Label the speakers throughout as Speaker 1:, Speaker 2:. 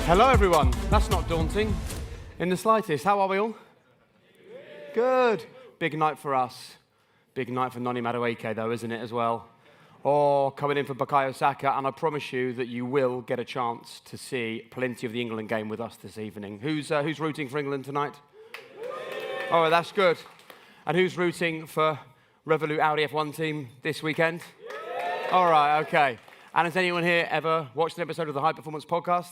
Speaker 1: Hello everyone, that's not daunting in the slightest. How are we all? Good. Big night for us. Big night for Noni Madueke though, isn't it, as well? Or coming in for Bukayo Saka, and I promise you that you will get a chance to see plenty of the England game with us this evening. Who's rooting for England tonight? Oh, that's good. And who's rooting for Revolut Audi F1 Team this weekend? All right, okay. And has anyone here ever watched an episode of the High Performance Podcast?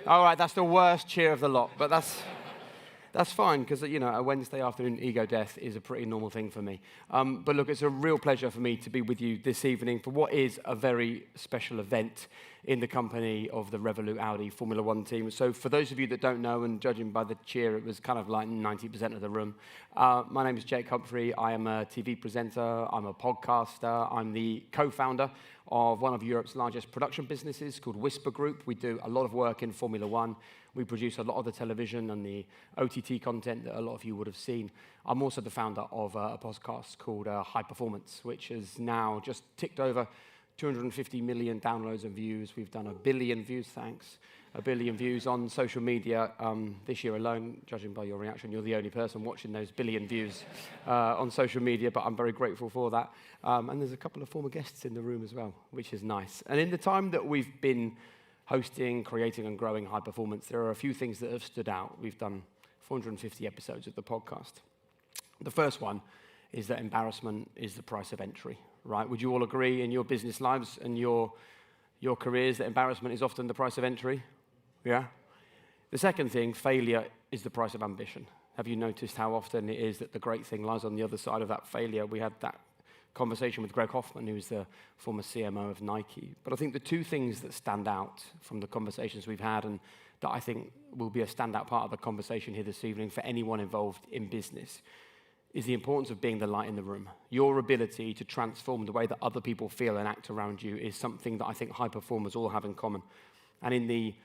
Speaker 1: All right, that's the worst cheer of the lot, but that's fine, because, you know, a Wednesday afternoon ego death is a pretty normal thing for me. But look, it's a real pleasure for me to be with you this evening for what is a very special event in the company of the Revolut Audi Formula 1 team. So for those of you that don't know, and judging by the cheer, it was kind of like 90% of the room. My name is Jake Humphrey. I am a TV presenter. I'm a podcaster. I'm the co-founder of one of Europe's largest production businesses called Whisper Group. We do a lot of work in Formula 1. We produce a lot of the television and the OTT content that a lot of you would have seen. I'm also the founder of a podcast called High Performance, which has now just ticked over 250 million downloads and views. We've done 1 billion views, thanks. 1 billion views on social media this year alone. Judging by your reaction, you're the only person watching those 1 billion views on social media, but I'm very grateful for that. And there's a couple of former guests in the room as well, which is nice. And in the time that we've been hosting, creating, and growing High Performance, there are a few things that have stood out. We've done 450 episodes of the podcast. The first one is that embarrassment is the price of entry, right? Would you all agree in your business lives and your careers that embarrassment is often the price of entry? Yeah? The second thing, failure is the price of ambition. Have you noticed how often it is that the great thing lies on the other side of that failure? We had that conversation with Greg Hoffman, who's the former CMO of Nike. But I think the two things that stand out from the conversations we've had, and that I think will be a standout part of the conversation here this evening for anyone involved in business, is the importance of being the light in the room. Your ability to transform the way that other people feel and act around you is something that I think high performers all have in common. And in the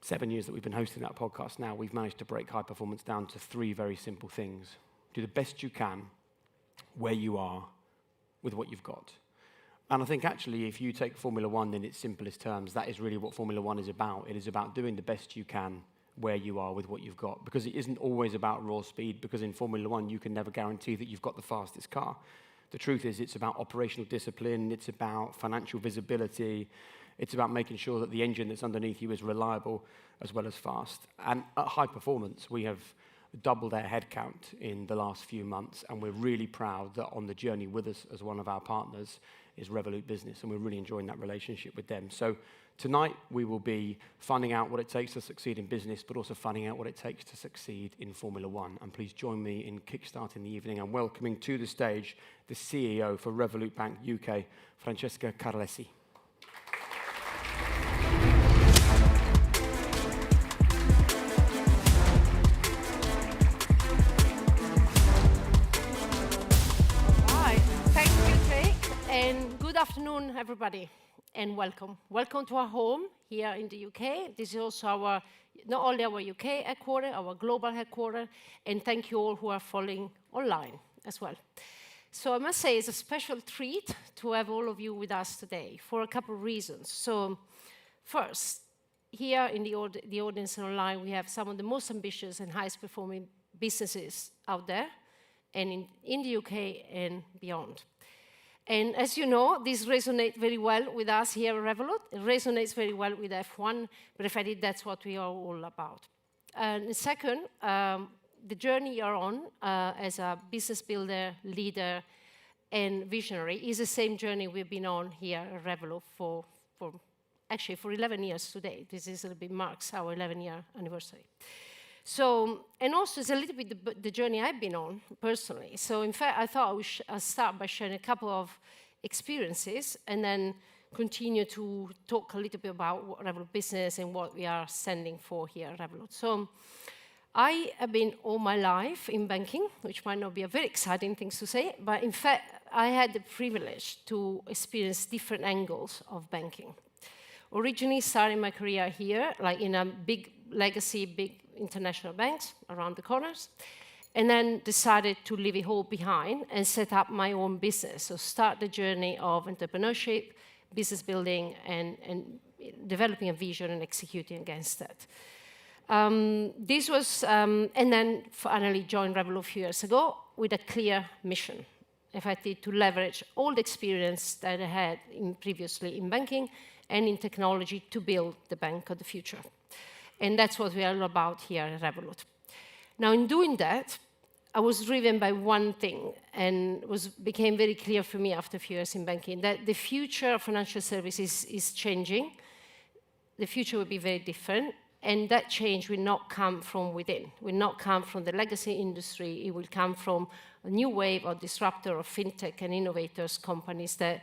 Speaker 1: 7 years that we've been hosting that podcast now, we've managed to break high performance down to 3 very simple things. Do the best you can where you are with what you've got. And I think actually if you take Formula 1 in its simplest terms, that is really what Formula 1 is about. It is about doing the best you can where you are with what you've got, because it isn't always about raw speed, because in Formula 1 you can never guarantee that you've got the fastest car. The truth is it's about operational discipline, it's about financial visibility, it's about making sure that the engine that's underneath you is reliable as well as fast. And at High Performance, we have doubled our headcount in the last few months, and we're really proud that on the journey with us as one of our partners is Revolut Business, and we're really enjoying that relationship with them. So tonight we will be finding out what it takes to succeed in business, but also finding out what it takes to succeed in Formula 1. And please join me in kickstarting the evening and welcoming to the stage the CEO for Revolut Bank UK, Francesca Carlesi.
Speaker 2: Good afternoon, everybody, and welcome. Welcome to our home here in the UK. This is also not only our UK headquarters, our global headquarters, and thank you all who are following online as well. So I must say it's a special treat to have all of you with us today for a couple of reasons. So first, here in the audience and online, we have some of the most ambitious and highest performing businesses out there, and in the UK and beyond. And as you know, this resonates very well with us here at Revolut. It resonates very well with F1, but in fact, that's what we are all about. And second, the journey you're on as a business builder, leader, and visionary is the same journey we've been on here at Revolut for 11 years today. This is a little bit marks our 11-year anniversary. So, and also it's a little bit the journey I've been on personally. So in fact, I thought I'll start by sharing a couple of experiences and then continue to talk a little bit about what Revolut Business and what we are standing for here at Revolut. So I have been all my life in banking, which might not be a very exciting thing to say, but in fact, I had the privilege to experience different angles of banking. Originally starting my career here, like in a big legacy, big international banks around the corners, and then decided to leave it all behind and set up my own business. So start the journey of entrepreneurship, business building, and developing a vision and executing against that. This was, and then finally joined Revolut a few years ago with a clear mission. Effectively, to leverage all the experience that I had previously in banking and in technology to build the bank of the future. And that's what we are all about here at Revolut. Now, in doing that, I was driven by one thing, and became very clear for me after a few years in banking, that the future of financial services is changing. The future will be very different, and that change will not come from within, will not come from the legacy industry. It will come from a new wave of disruptor of fintech and innovators, companies that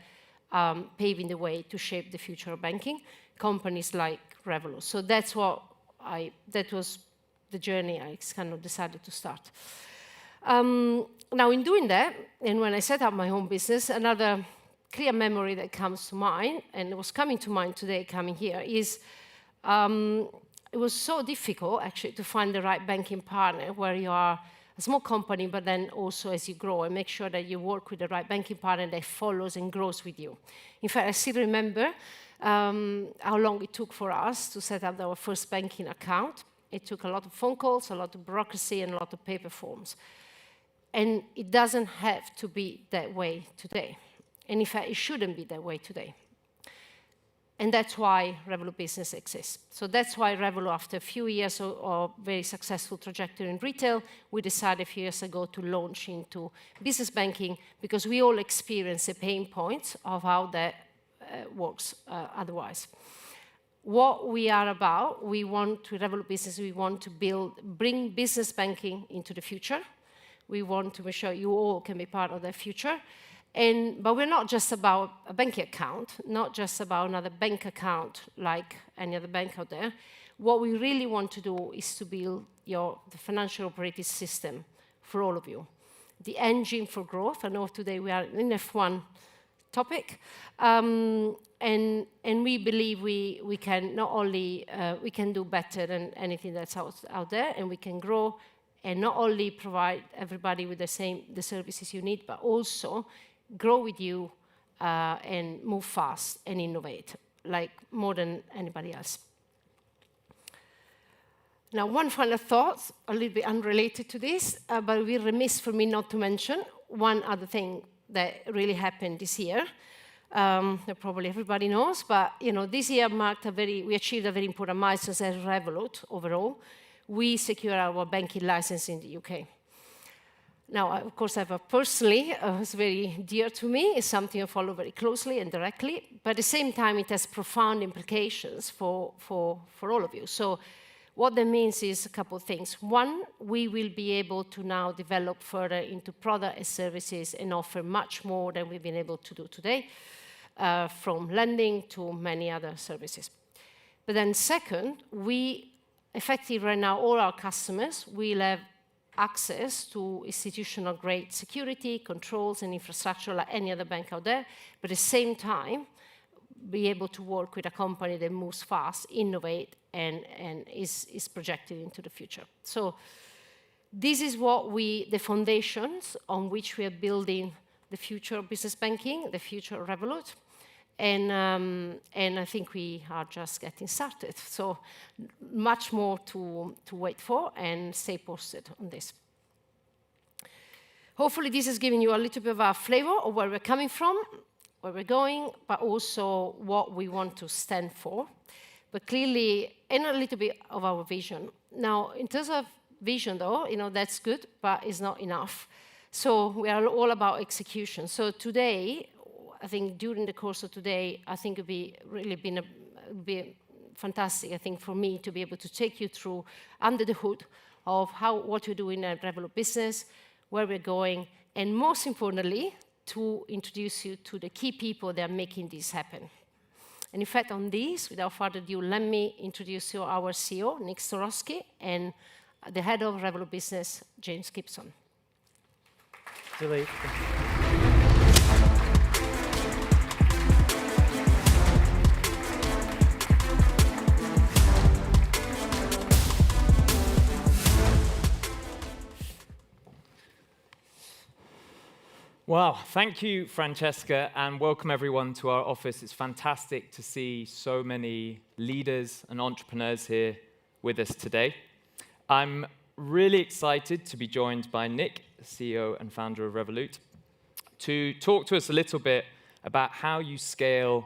Speaker 2: paving the way to shape the future of banking, companies like Revolut. So that was the journey I kind of decided to start. Now, in doing that, and when I set up my own business, another clear memory that comes to mind, and it was coming to mind today coming here, is it was so difficult, actually, to find the right banking partner where you are a small company, but then also as you grow, and make sure that you work with the right banking partner that follows and grows with you. In fact, I still remember how long it took for us to set up our first banking account. It took a lot of phone calls, a lot of bureaucracy, and a lot of paper forms. And it doesn't have to be that way today. And in fact, it shouldn't be that way today. And that's why Revolut Business exists. So that's why Revolut, after a few years of very successful trajectory in retail, we decided a few years ago to launch into business banking, because we all experience the pain points of how that works otherwise. What we are about, we want to, Revolut Business, we want to bring business banking into the future. We want to make sure you all can be part of that future. But we're not just about a banking account, not just about another bank account like any other bank out there. What we really want to do is to build the financial operating system for all of you. The engine for growth. I know today we are in F1 topic. And we believe we can not only we can do better than anything that's out there, and we can grow and not only provide everybody with the services you need, but also grow with you and move fast and innovate, like more than anybody else. Now, one final thought, a little bit unrelated to this, but it would be remiss for me not to mention one other thing that really happened this year. That probably everybody knows, but this year marked we achieved a very important milestone as Revolut overall. We secured our banking license in the UK. Now, of course, personally, it's very dear to me. It's something I follow very closely and directly, but at the same time, it has profound implications for all of you. So what that means is a couple of things. One, we will be able to now develop further into product and services and offer much more than we've been able to do today, from lending to many other services. But then second, we effectively right now, all our customers will have access to institutional-grade security, controls, and infrastructure like any other bank out there, but at the same time, be able to work with a company that moves fast, innovate, and is projected into the future. So this is the foundations on which we are building the future of business banking, the future of Revolut. And I think we are just getting started. So much more to wait for, and stay posted on this. Hopefully this has given you a little bit of a flavor of where we're coming from, where we're going, but also what we want to stand for. But clearly, and a little bit of our vision. Now, in terms of vision though, that's good, but it's not enough. So we are all about execution. So today, I think during the course of today, I think it'd be fantastic, I think, for me to be able to take you through under the hood of what we're doing at Revolut Business, where we're going, and most importantly, to introduce you to the key people that are making this happen. And in fact, on this, without further ado, let me introduce you our CEO, Nick Storonsky, and the head of Revolut Business, James Gibson.
Speaker 3: Really. Wow, thank you, Francesca, and welcome everyone to our office. It's fantastic to see so many leaders and entrepreneurs here with us today. I'm really excited to be joined by Nick, CEO and founder of Revolut, to talk to us a little bit about how you scale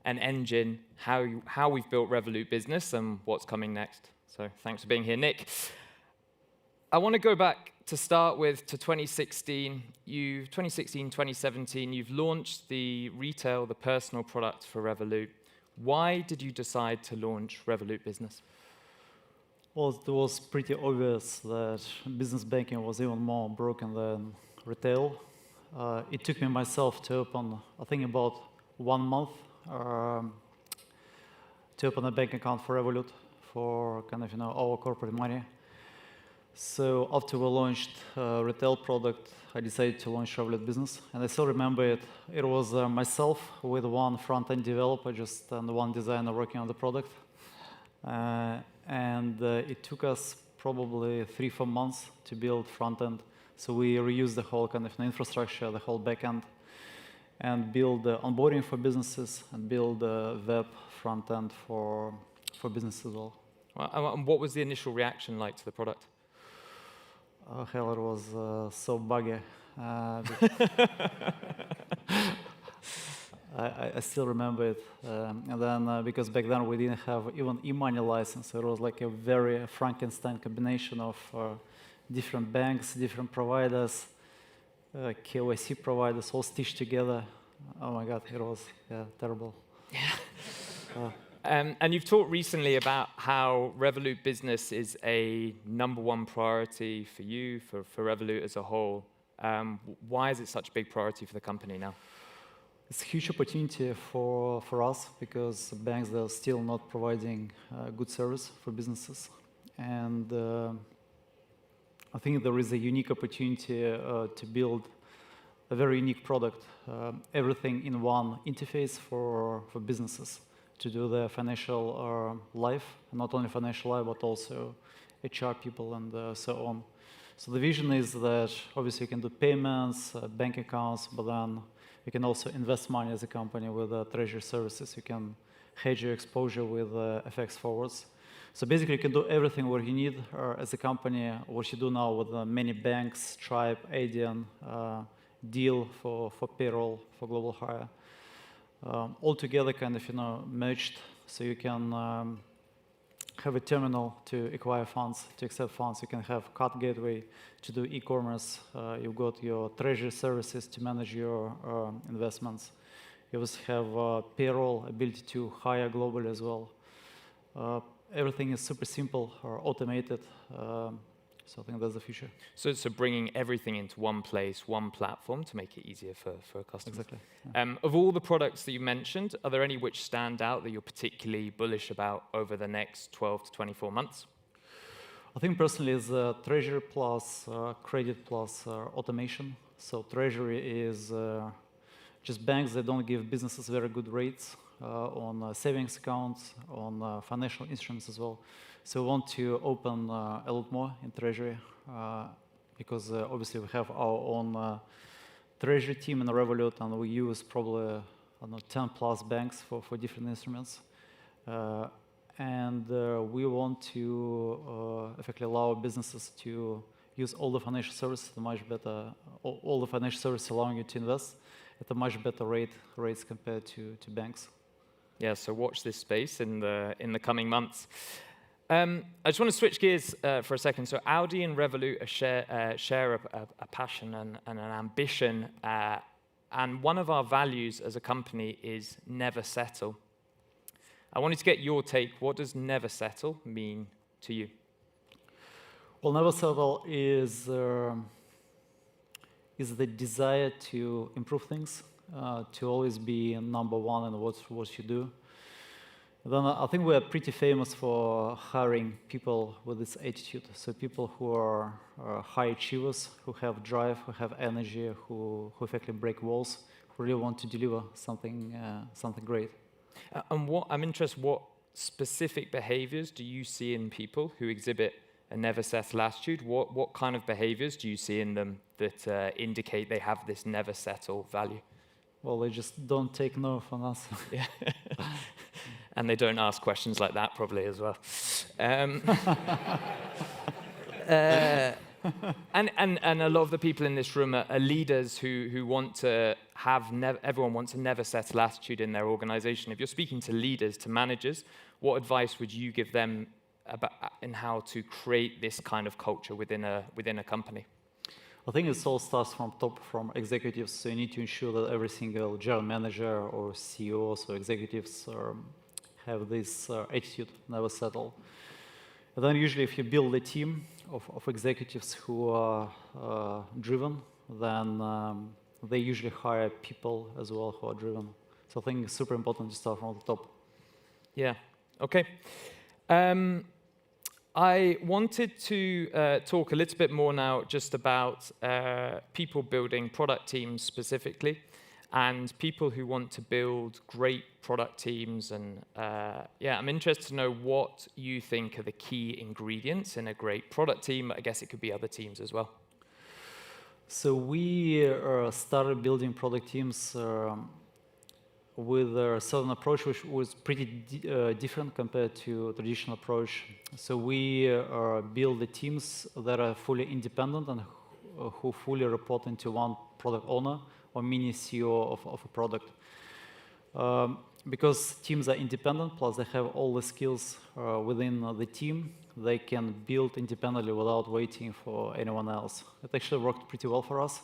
Speaker 3: an engine, how we've built Revolut Business, and what's coming next. So thanks for being here, Nick. I want to go back to start with to 2016. 2017, you've launched the retail, the personal product for Revolut. Why did you decide to launch Revolut Business?
Speaker 4: Well, it was pretty obvious that business banking was even more broken than retail. It took me myself to open, I think, about 1 month to open a bank account for Revolut for kind of our corporate money. So after we launched retail product, I decided to launch Revolut Business, and I still remember it. It was myself with one front-end developer, and one designer working on the product, and it took us probably 3-4 months to build front-end. So we reused the whole kind of infrastructure, the whole back-end, and build onboarding for businesses and build web front-end for businesses as well.
Speaker 3: And what was the initial reaction like to the product?
Speaker 4: Hell, it was so buggy. I still remember it. And then, because back then we didn't have even e-money license, so it was like a very Frankenstein combination of different banks, different providers, KYC providers, all stitched together. Oh my God, it was terrible.
Speaker 3: Yeah. And you've talked recently about how Revolut Business is a #1 priority for you, for Revolut as a whole. Why is it such a big priority for the company now?
Speaker 4: It's a huge opportunity for us because banks are still not providing good service for businesses. And I think there is a unique opportunity to build a very unique product, everything in one interface for businesses to do their financial life, not only financial life, but also HR people and so on. So the vision is that obviously you can do payments, bank accounts, but then you can also invest money as a company with treasury services. You can hedge your exposure with FX forwards. So basically you can do everything what you need as a company, what you do now with many banks, Stripe, Adyen, Deal for payroll, for global hire. All together kind of merged, so you can have a terminal to acquire funds, to accept funds. You can have card gateway to do e-commerce. You've got your treasury services to manage your investments. You also have payroll, ability to hire globally as well. Everything is super simple or automated. So I think that's the future.
Speaker 3: So bringing everything into one place, one platform to make it easier for customers.
Speaker 4: Exactly. Yeah.
Speaker 3: Of all the products that you mentioned, are there any which stand out that you're particularly bullish about over the next 12 to 24 months?
Speaker 4: I think personally is treasury plus credit plus automation. So treasury is just banks that don't give businesses very good rates on savings accounts, on financial instruments as well. So we want to open a lot more in treasury because obviously we have our own treasury team in Revolut, and we use probably, I don't know, 10 plus banks for different instruments. And we want to effectively allow businesses to use all the financial services much better, all the financial services allowing you to invest at a much better rates compared to banks.
Speaker 3: Yeah, so watch this space in the coming months. I just want to switch gears for a second. So Audi and Revolut share a passion and an ambition, and one of our values as a company is never settle. I wanted to get your take. What does never settle mean to you?
Speaker 4: Well, never settle is the desire to improve things, to always be #1 in what you do. Then I think we are pretty famous for hiring people with this attitude. So people who are high achievers, who have drive, who have energy, who effectively break walls, who really want to deliver something great.
Speaker 3: And I'm interested, what specific behaviors do you see in people who exhibit a never settle attitude. What kind of behaviors do you see in them that indicate they have this never settle value?
Speaker 4: Well, they just don't take no from us.
Speaker 3: Yeah. And they don't ask questions like that probably as well. And a lot of the people in this room are leaders who want to have, everyone wants a never settle attitude in their organization. If you're speaking to leaders, to managers, what advice would you give them about in how to create this kind of culture within a company?
Speaker 4: I think it all starts from top, from executives. So you need to ensure that every single general manager or CEOs or executives have this attitude, never settle. And then usually if you build a team of executives who are driven, then they usually hire people as well who are driven. So I think it's super important to start from the top.
Speaker 3: Yeah, okay. I wanted to talk a little bit more now just about people building product teams specifically, and people who want to build great product teams. And yeah, I'm interested to know what you think are the key ingredients in a great product team. I guess it could be other teams as well.
Speaker 4: So we started building product teams with a certain approach which was pretty different compared to traditional approach. So we build the teams that are fully independent and who fully report into one product owner or mini CEO of a product. Because teams are independent, plus they have all the skills within the team, they can build independently without waiting for anyone else. It actually worked pretty well for us.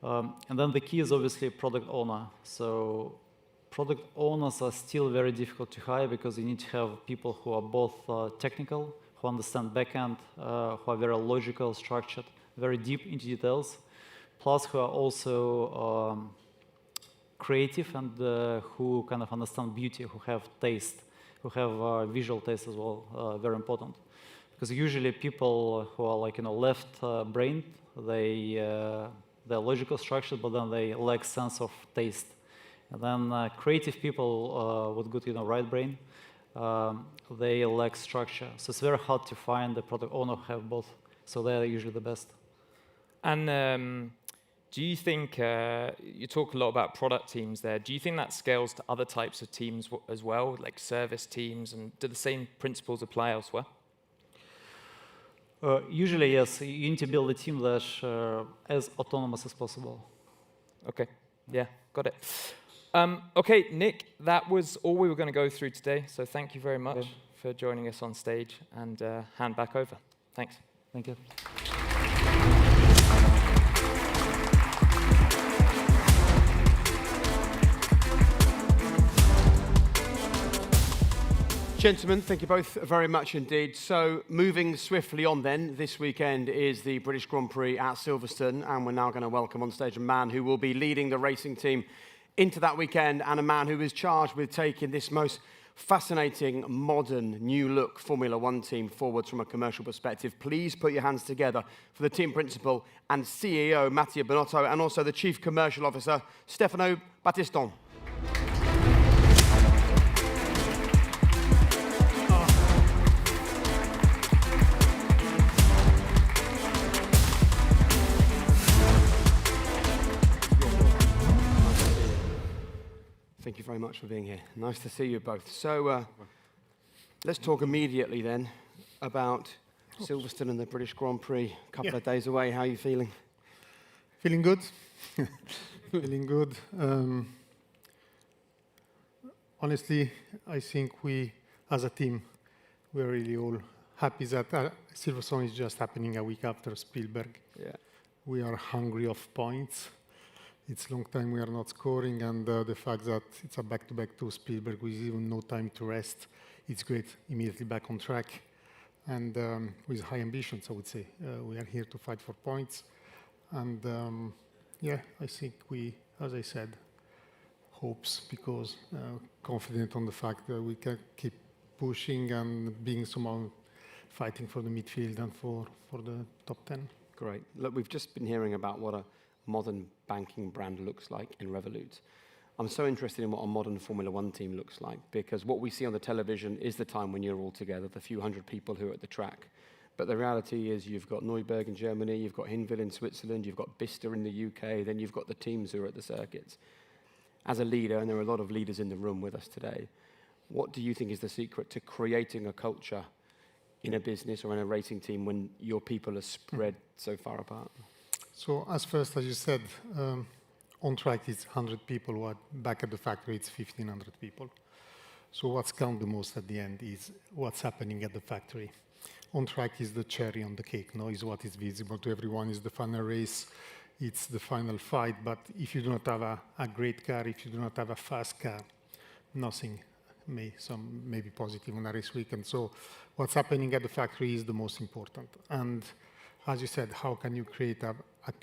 Speaker 4: And then the key is obviously product owner. So product owners are still very difficult to hire because you need to have people who are both technical, who understand backend, who are very logical, structured, very deep into details, plus who are also creative and who kind of understand beauty, who have taste, who have visual taste as well, very important. Because usually people who are like, left-brained, they're logical structured, but then they lack sense of taste. And then creative people with good, right brain, they lack structure. So it's very hard to find a product owner who have both. So they're usually the best.
Speaker 3: And do you think, you talk a lot about product teams there, do you think that scales to other types of teams as well, like service teams, and do the same principles apply elsewhere?
Speaker 4: Usually, yes. You need to build a team that's as autonomous as possible.
Speaker 3: Okay, yeah, got it. Okay, Nick, that was all we were going to go through today, so thank you very much for joining us on stage, and hand back over. Thanks.
Speaker 4: Thank you.
Speaker 1: Gentlemen, thank you both very much indeed. So moving swiftly on then, this weekend is the British Grand Prix at Silverstone, and we're now going to welcome on stage a man who will be leading the racing team into that weekend, and a man who is charged with taking this most fascinating, modern, new look Formula One team forwards from a commercial perspective. Please put your hands together for the team principal and CEO, Mattia Binotto, and also the Chief Commercial Officer, Stefano Battiston. Thank you very much for being here. Nice to see you both. So let's talk immediately then about Silverstone and the British Grand Prix. A couple of days away. How are you feeling?
Speaker 5: Feeling good. Feeling good. Honestly, I think we, as a team, we're really all happy that Silverstone is just happening a week after Spielberg.
Speaker 1: Yeah.
Speaker 5: We are hungry of points. It's a long time we are not scoring, and the fact that it's a back-to-back to Spielberg with even no time to rest, it's great. Immediately back on track, and with high ambitions, I would say. We are here to fight for points, and I think we, as I said, hopes, because confident on the fact that we can keep pushing and being somehow fighting for the midfield and for the top 10.
Speaker 1: Great. Look, we've just been hearing about what a modern banking brand looks like in Revolut. I'm so interested in what a modern Formula One team looks like, because what we see on the television is the time when you're all together, the few hundred people who are at the track. But the reality is you've got Neuberg in Germany, you've got Hinwil in Switzerland, you've got Bicester in the UK, then you've got the teams who are at the circuits. As a leader, and there are a lot of leaders in the room with us today, what do you think is the secret to creating a culture in a business or in a racing team when your people are spread so far apart?
Speaker 5: So as you said, on track it's 100 people, what back at the factory it's 1,500 people. So what's count the most at the end is what's happening at the factory. On track is the cherry on the cake, no? Is what is visible to everyone, is the final race, it's the final fight. But if you do not have a great car, if you do not have a fast car, nothing may be positive on a race weekend. So what's happening at the factory is the most important. And as you said, how can you create a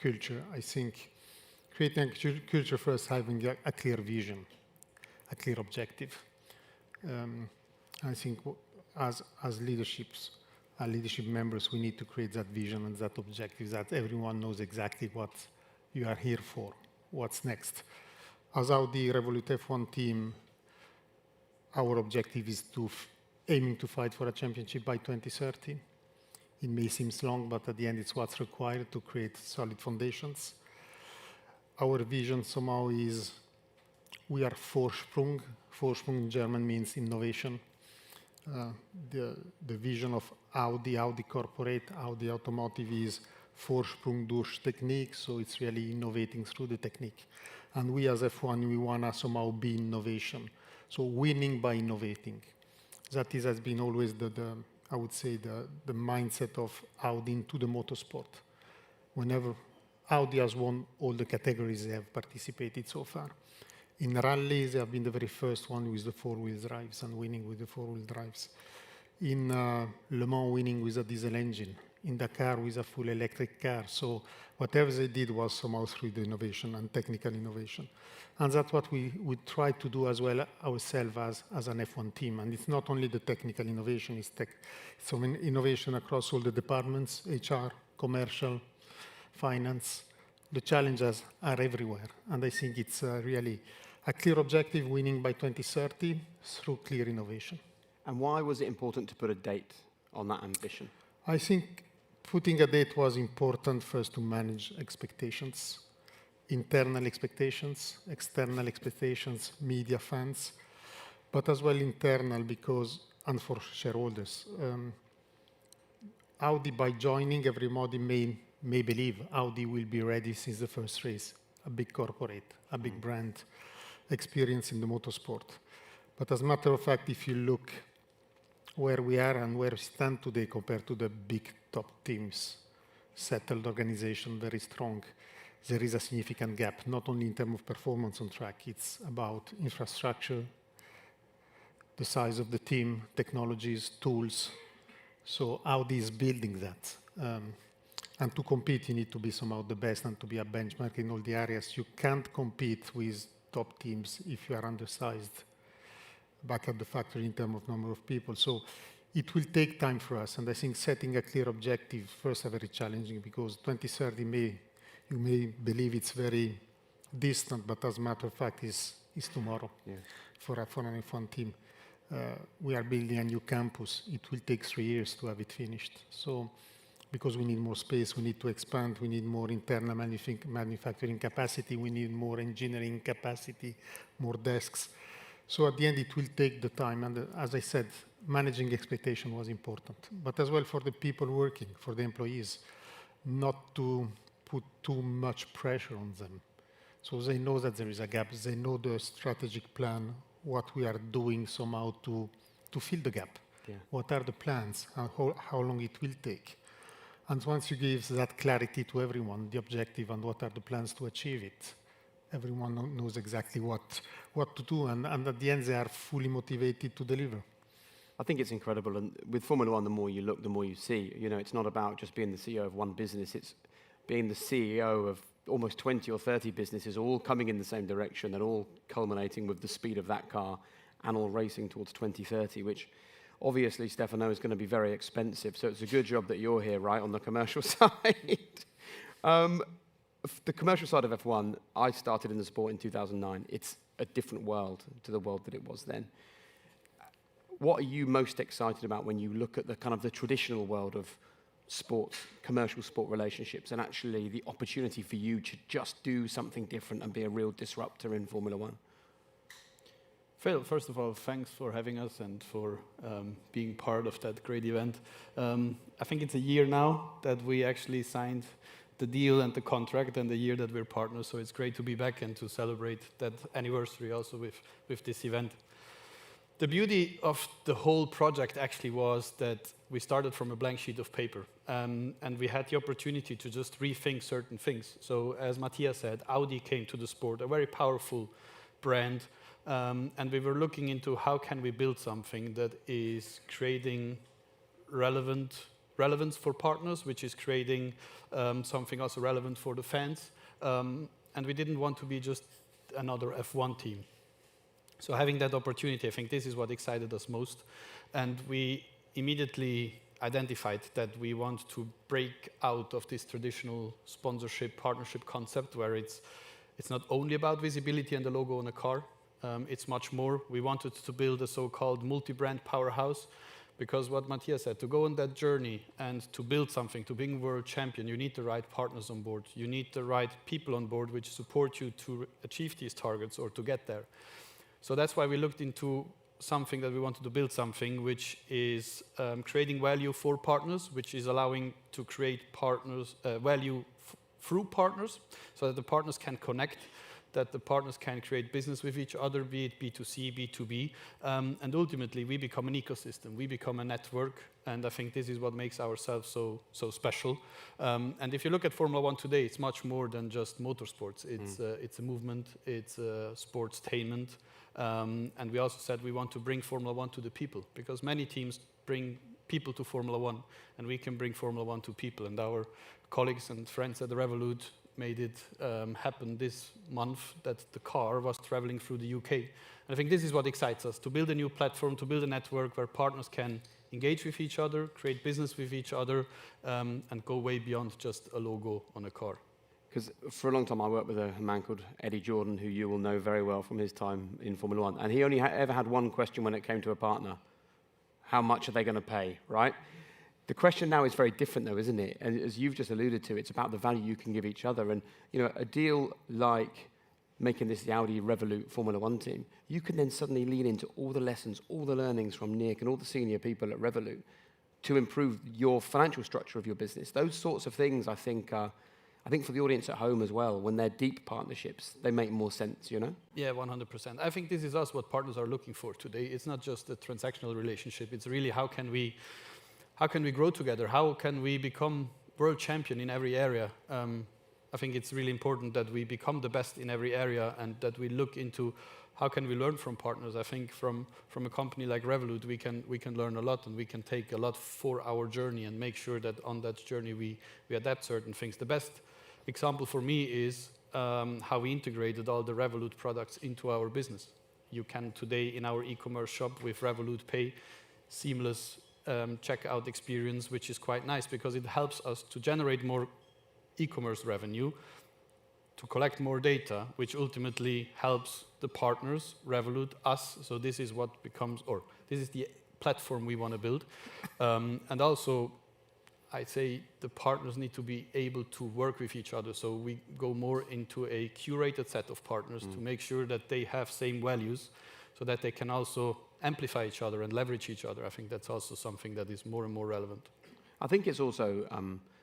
Speaker 5: culture? I think creating a culture first, having a clear vision, a clear objective. I think as leadership members, we need to create that vision and that objective, that everyone knows exactly what you are here for, what's next. As Audi Revolut F1 team, our objective is aiming to fight for a championship by 2030. It may seem long, but at the end, it's what's required to create solid foundations. Our vision somehow is we are Vorsprung. Vorsprung in German means innovation. The vision of Audi Corporate, Audi Automotive is Vorsprung durch Technik, so it's really innovating through the technique. And we as F1, we want to somehow be innovation. So winning by innovating. That has been always I would say the mindset of Audi into the motorsport. Whenever Audi has won all the categories they have participated so far. In rallies, they have been the very first one with the four-wheel drives and winning with the four-wheel drives. In Le Mans, winning with a diesel engine. In Dakar, with a full electric car. So whatever they did was somehow through the innovation and technical innovation. And that's what we would try to do as well ourselves as an F1 team. And it's not only the technical innovation, it's innovation across all the departments, HR, commercial, finance. The challenges are everywhere. And I think it's really a clear objective, winning by 2030 through clear innovation.
Speaker 1: And why was it important to put a date on that ambition?
Speaker 5: I think putting a date was important first to manage expectations, internal expectations, external expectations, media fans, but as well internal because, and for shareholders. Audi, by joining, everybody may believe Audi will be ready since the first race, a big corporate, a big brand, experience in the motorsport. But as a matter of fact, if you look where we are and where we stand today compared to the big top teams, settled organization, very strong, there is a significant gap, not only in terms of performance on track, it's about infrastructure, the size of the team, technologies, tools. So Audi is building that. And to compete, you need to be somehow the best and to be a benchmark in all the areas. You can't compete with top teams if you are undersized back at the factory in terms of number of people. So it will take time for us. And I think setting a clear objective first are very challenging because 2030 you may believe it's very distant, but as a matter of fact, is tomorrow for an F1 team. We are building a new campus. It will take 3 years to have it finished. So because we need more space, we need to expand, we need more internal manufacturing capacity, we need more engineering capacity, more desks. So at the end, it will take the time. And as I said, managing expectation was important. But as well for the people working, for the employees, not to put too much pressure on them. So they know that there is a gap. They know the strategic plan, what we are doing somehow to fill the gap. Yeah. What are the plans, and how long it will take. And once you give that clarity to everyone, the objective and what are the plans to achieve it, everyone knows exactly what to do. And at the end, they are fully motivated to deliver.
Speaker 1: I think it's incredible. And with Formula One, the more you look, the more you see. You know, it's not about just being the CEO of one business. It's being the CEO of almost 20 or 30 businesses, all coming in the same direction and all culminating with the speed of that car and all racing towards 2030, which obviously, Stefano, is going to be very expensive. So it's a good job that you're here, right, on the commercial side. The commercial side of F1, I started in the sport in 2009. It's a different world to the world that it was then. What are you most excited about when you look at the kind of the traditional world of sports, commercial sport relationships, and actually the opportunity for you to just do something different and be a real disruptor in Formula One?
Speaker 6: Phil, first of all, thanks for having us and for being part of that great event. I think it's a year now that we actually signed the deal and the contract, and the year that we're partners, so it's great to be back and to celebrate that anniversary also with this event. The beauty of the whole project actually was that we started from a blank sheet of paper, and we had the opportunity to just rethink certain things. So as Mattia said, Audi came to the sport, a very powerful brand, and we were looking into how can we build something that is creating relevance for partners, which is creating something also relevant for the fans, and we didn't want to be just another F1 team. So having that opportunity, I think this is what excited us most, and we immediately identified that we want to break out of this traditional sponsorship partnership concept where it's not only about visibility and the logo on a car, it's much more. We wanted to build a so-called multi-brand powerhouse, because what Mattia said, to go on that journey and to build something, to being world champion, you need the right partners on board. You need the right people on board which support you to achieve these targets or to get there. So that's why we looked into something that we wanted to build something which is creating value for partners, which is allowing to create partners value through partners, so that the partners can connect, that the partners can create business with each other, be it B2C, B2B, and ultimately we become an ecosystem, we become a network, and I think this is what makes ourselves so special. And if you look at Formula One today, it's much more than just motorsports. It's a movement, it's a sportstainment, and we also said we want to bring Formula One to the people, because many teams bring people to Formula One, and we can bring Formula One to people, and our colleagues and friends at the Revolut made it happen this month that the car was traveling through the UK. And I think this is what excites us, to build a new platform, to build a network where partners can engage with each other, create business with each other, and go way beyond just a logo on a car.
Speaker 1: Because for a long time I worked with a man called Eddie Jordan, who you will know very well from his time in Formula One, and he only ever had one question when it came to a partner. How much are they going to pay, right? The question now is very different, though, isn't it? And as you've just alluded to, it's about the value you can give each other. And you know, a deal like making this the Audi Revolut Formula One team, you can then suddenly lean into all the lessons, all the learnings from Nick and all the senior people at Revolut to improve your financial structure of your business. Those sorts of things, I think for the audience at home as well, when they're deep partnerships, they make more sense, you know?
Speaker 6: Yeah, 100%. I think this is also what partners are looking for today. It's not just a transactional relationship. It's really how can we grow together? How can we become world champion in every area? I think it's really important that we become the best in every area and that we look into how can we learn from partners. I think from a company like Revolut, we can learn a lot, and we can take a lot for our journey and make sure that on that journey we adapt certain things. The best example for me is how we integrated all the Revolut products into our business. You can today in our e-commerce shop with Revolut Pay, seamless checkout experience, which is quite nice because it helps us to generate more e-commerce revenue, to collect more data, which ultimately helps the partners, Revolut, us. So this is what becomes, or this is the platform we want to build. And also, I'd say the partners need to be able to work with each other. So we go more into a curated set of partners to make sure that they have same values so that they can also amplify each other and leverage each other. I think that's also something that is more and more relevant.
Speaker 1: I think it's also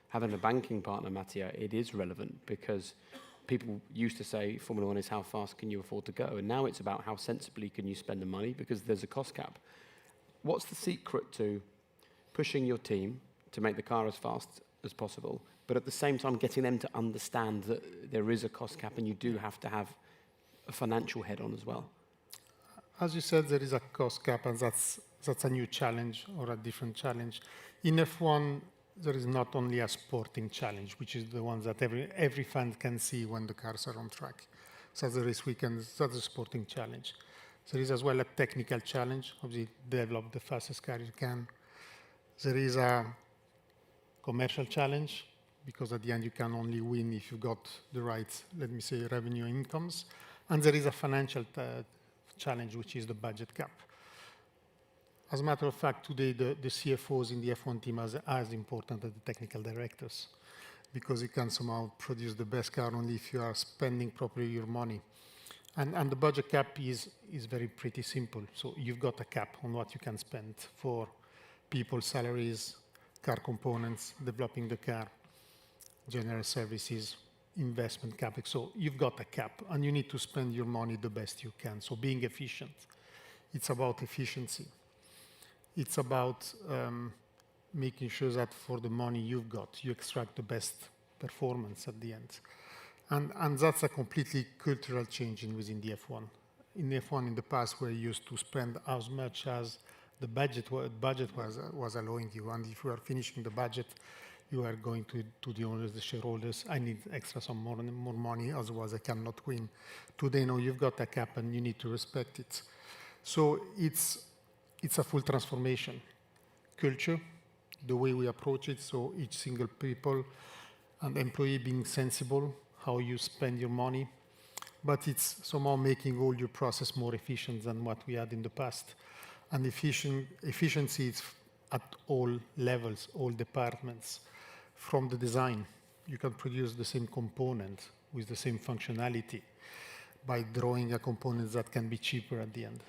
Speaker 1: having a banking partner, Mattia, it is relevant because people used to say Formula One is how fast can you afford to go, and now it's about how sensibly can you spend the money because there's a cost cap. What's the secret to pushing your team to make the car as fast as possible, but at the same time getting them to understand that there is a cost cap and you do have to have a financial head on as well?
Speaker 5: As you said, there is a cost cap, and that's a new challenge or a different challenge. In F1, there is not only a sporting challenge, which is the one that every fan can see when the cars are on track. So the race weekend, that's a sporting challenge. There is as well a technical challenge, obviously develop the fastest car you can. There is a commercial challenge, because at the end you can only win if you got the right, let me say, revenue incomes. And there is a financial challenge, which is the budget cap. as a matter of fact, today the CFOs in the F1 team are as important as the technical directors, because you can somehow produce the best car only if you are spending properly your money. And the budget cap is very pretty simple. So you've got a cap on what you can spend for people, salaries, car components, developing the car, general services, investment capex. So you've got a cap, and you need to spend your money the best you can. So being efficient, it's about efficiency. It's about making sure that for the money you've got, you extract the best performance at the end. And that's a completely cultural change within the F1. In the F1 in the past, we used to spend as much as the budget was allowing you. And if you are finishing the budget, you are going to the owners, the shareholders, I need some more money, otherwise I cannot win. Today, no, you've got a cap and you need to respect it. So it's a full transformation. Culture, the way we approach it, so each single people and employee being sensible, how you spend your money, but it's somehow making all your process more efficient than what we had in the past. And efficiency is at all levels, all departments. From the design, you can produce the same component with the same functionality by drawing a component that can be cheaper at the end.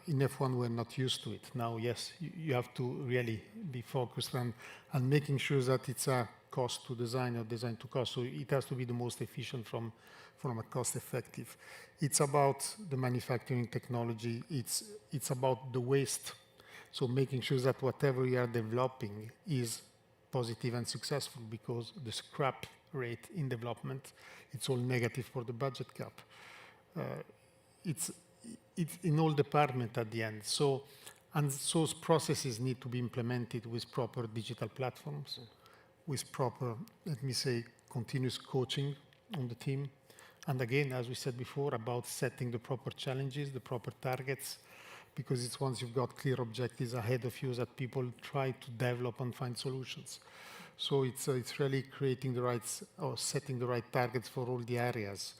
Speaker 5: In F1, we're not used to it. Now, yes, you have to really be focused on making sure that it's a cost to design or design to cost. So it has to be the most efficient from a cost effective. It's about the manufacturing technology. It's about the waste. So making sure that whatever we are developing is positive and successful, because the scrap rate in development, it's all negative for the budget cap. It's in all departments at the end. So, and those processes need to be implemented with proper digital platforms, with proper, let me say, continuous coaching on the team. And again, as we said before, about setting the proper challenges, the proper targets, because it's once you've got clear objectives ahead of you that people try to develop and find solutions. So it's really creating the right, or setting the right targets for all the areas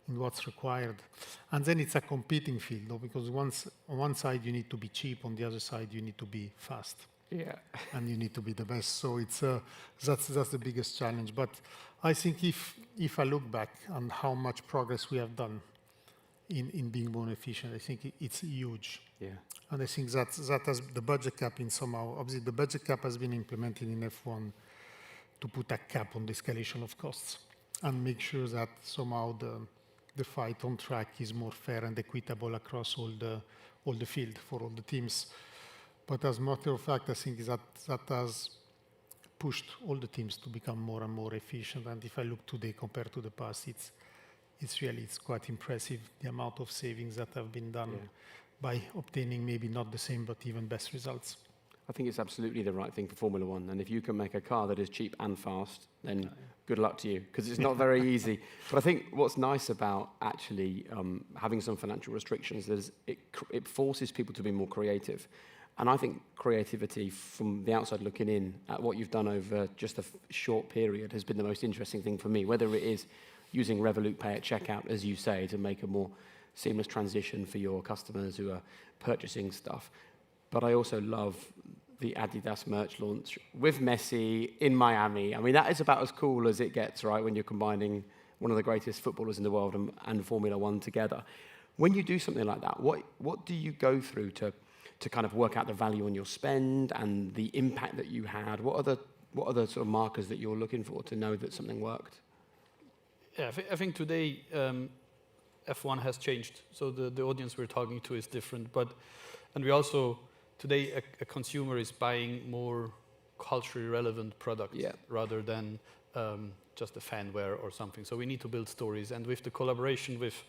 Speaker 5: in what's required. And then it's a competing field, though, because on one side you need to be cheap, on the other side you need to be fast.
Speaker 1: Yeah.
Speaker 5: And you need to be the best. So it's that's the biggest challenge. But I think if I look back on how much progress we have done in being more efficient, I think it's huge.
Speaker 1: Yeah.
Speaker 5: And I think that has the budget cap in somehow, obviously the budget cap has been implemented in F1 to put a cap on the escalation of costs and make sure that somehow the fight on track is more fair and equitable across all the field for all the teams. But as a matter of fact, I think that has pushed all the teams to become more and more efficient. And if I look today compared to the past, it's quite impressive, the amount of savings that have been done by obtaining maybe not the same, but even best results.
Speaker 1: I think it's absolutely the right thing for Formula One. And if you can make a car that is cheap and fast, then good luck to you, because it's not very easy. But I think what's nice about actually having some financial restrictions is it forces people to be more creative. And I think creativity from the outside looking in at what you've done over just a short period has been the most interesting thing for me, whether it is using Revolut Pay at checkout, as you say, to make a more seamless transition for your customers who are purchasing stuff. But I also love the Adidas merch launch with Messi in Miami. I mean, that is about as cool as it gets, right, when you're combining one of the greatest footballers in the world and Formula One together. When you do something like that, what do you go through to kind of work out the value on your spend and the impact that you had? What are the sort of markers that you're looking for to know that something worked?
Speaker 6: Yeah, I think today F1 has changed. So the audience we're talking to is different. And we also, today a consumer is buying more culturally relevant products rather than just a fanware or something. So we need to build stories. And with the collaboration with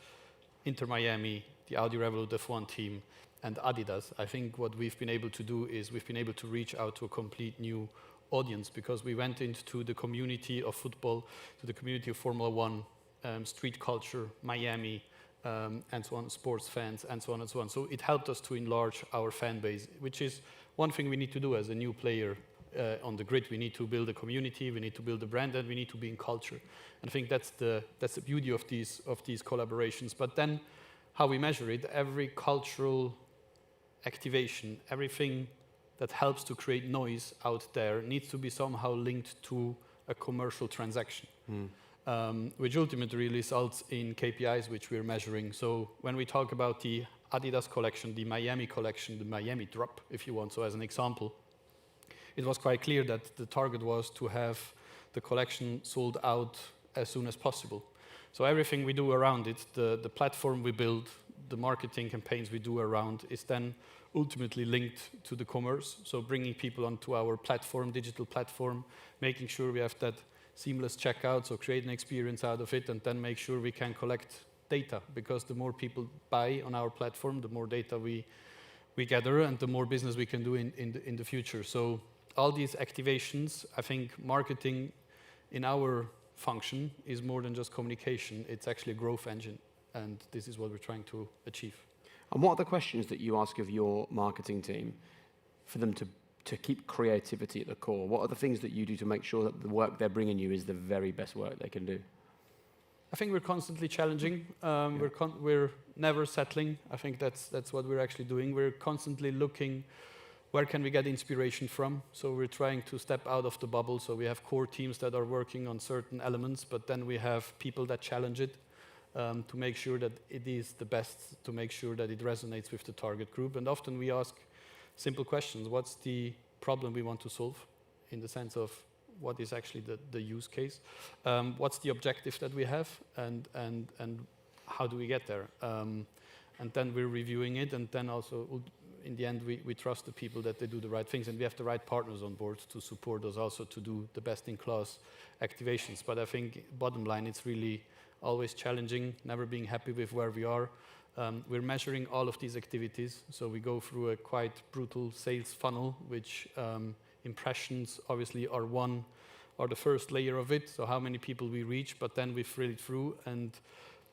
Speaker 6: Inter Miami, the Audi Revolut F1 team, and Adidas, I think what we've been able to do is we've been able to reach out to a complete new audience, because we went into the community of football, to the community of Formula One, street culture, Miami, and so on, sports fans, and so on and so on. So it helped us to enlarge our fan base, which is one thing we need to do as a new player on the grid. We need to build a community, we need to build a brand, and we need to be in culture. And I think that's the beauty of these collaborations. But then how we measure it, every cultural activation, everything that helps to create noise out there needs to be somehow linked to a commercial transaction, which ultimately results in KPIs which we're measuring. So when we talk about the Adidas collection, the Miami collection, the Miami drop, if you want, so as an example, it was quite clear that the target was to have the collection sold out as soon as possible. So everything we do around it, the platform we build, the marketing campaigns we do around, is then ultimately linked to the commerce. So bringing people onto our platform, digital platform, making sure we have that seamless checkout, so create an experience out of it, and then make sure we can collect data, because the more people buy on our platform, the more data we gather, and the more business we can do in the future. So all these activations, I think marketing in our function is more than just communication. It's actually a growth engine, and this is what we're trying to achieve.
Speaker 1: And what are the questions that you ask of your marketing team for them to keep creativity at the core? What are the things that you do to make sure that the work they're bringing you is the very best work they can do?
Speaker 6: I think we're constantly challenging. We're never settling. I think that's what we're actually doing. We're constantly looking, where can we get inspiration from? So we're trying to step out of the bubble. So we have core teams that are working on certain elements, but then we have people that challenge it to make sure that it is the best, to make sure that it resonates with the target group. And often we ask simple questions. What's the problem we want to solve, in the sense of what is actually the use case? What's the objective that we have, and how do we get there? And then we're reviewing it, and then also in the end we trust the people that they do the right things, and we have the right partners on board to support us also to do the best-in-class activations. But I think bottom line, it's really always challenging, never being happy with where we are. We're measuring all of these activities, so we go through a quite brutal sales funnel, which impressions obviously are the first layer of it, so how many people we reach, but then we thrill it through, and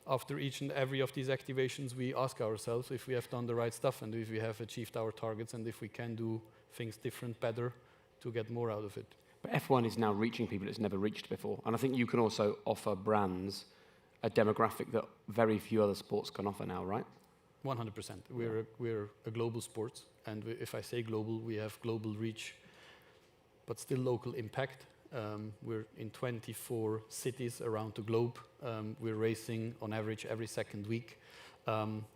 Speaker 6: after each and every of these activations, we ask ourselves if we have done the right stuff, and if we have achieved our targets, and if we can do things different, better, to get more out of it.
Speaker 1: But F1 is now reaching people it's never reached before, and I think you can also offer brands a demographic that very few other sports can offer now, right?
Speaker 6: 100%. We're a global sport, and if I say global, we have global reach, but still local impact. We're in 24 cities around the globe. We're racing on average every second week.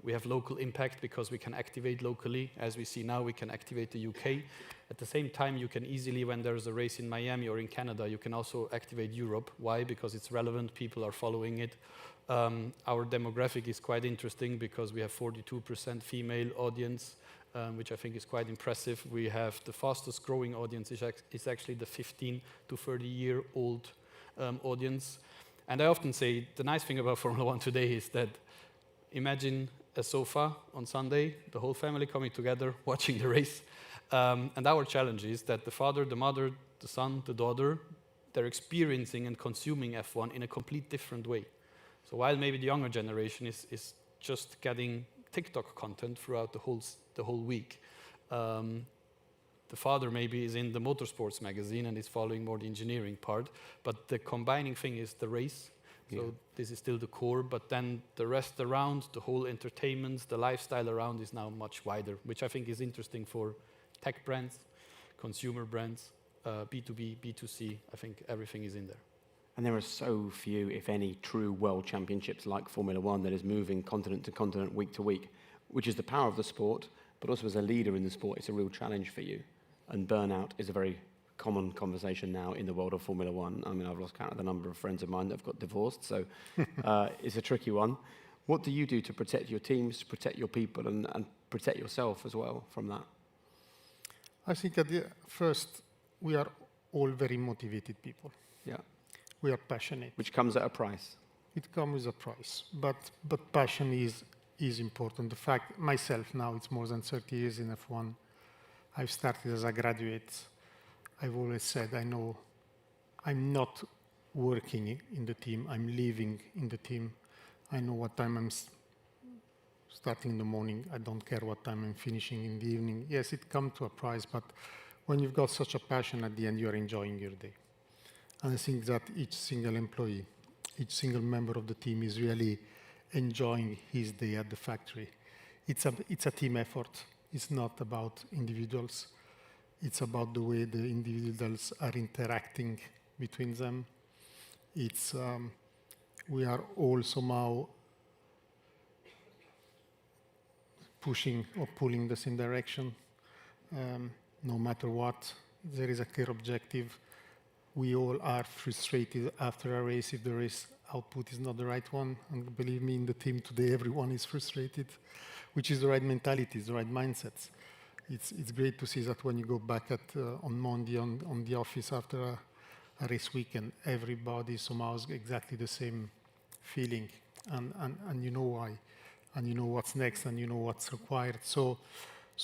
Speaker 6: We have local impact because we can activate locally. As we see now, we can activate the UK. At the same time, you can easily, when there's a race in Miami or in Canada, you can also activate Europe. Why? Because it's relevant, people are following it. Our demographic is quite interesting because we have 42% female audience, which I think is quite impressive. We have the fastest growing audience is actually the 15 to 30-year-old audience. And I often say the nice thing about Formula One today is that imagine a sofa on Sunday, the whole family coming together, watching the race. And our challenge is that the father, the mother, the son, the daughter, they're experiencing and consuming F1 in a complete different way. So while maybe the younger generation is just getting TikTok content throughout the whole week, the father maybe is in the motorsports magazine and is following more the engineering part, but the combining thing is the race. So this is still the core, but then the rest around, the whole entertainment, the lifestyle around is now much wider, which I think is interesting for tech brands, consumer brands, B2B, B2C. I think everything is in there.
Speaker 1: And there are so few, if any, true world championships like Formula One that is moving continent to continent, week to week, which is the power of the sport, but also as a leader in the sport, it's a real challenge for you. And burnout is a very common conversation now in the world of Formula One. I mean, I've lost count of the number of friends of mine that have got divorced, so it's a tricky one. What do you do to protect your teams, protect your people, and protect yourself as well from that?
Speaker 5: I think at the first, we are all very motivated people.
Speaker 1: Yeah.
Speaker 5: We are passionate.
Speaker 1: Which comes at a price.
Speaker 5: It comes with a price, but passion is important. The fact, myself now, it's more than 30 years in F1. I've started as a graduate. I've always said, I know I'm not working in the team, I'm living in the team. I know what time I'm starting in the morning. I don't care what time I'm finishing in the evening. Yes, it comes to a price, but when you've got such a passion at the end, you're enjoying your day. And I think that each single employee, each single member of the team is really enjoying his day at the factory. It's a team effort. is not about individuals. It's about the way the individuals are interacting between them. It's we are all somehow pushing or pulling the same direction. No matter what, there is a clear objective. We all are frustrated after a race if the race output is not the right one. And believe me, in the team today, everyone is frustrated, which is the right mentality, the right mindset. It's great to see that when you go back on Monday on the office after a race weekend, everybody somehow has exactly the same feeling, and you know why, and you know what's next, and you know what's required. So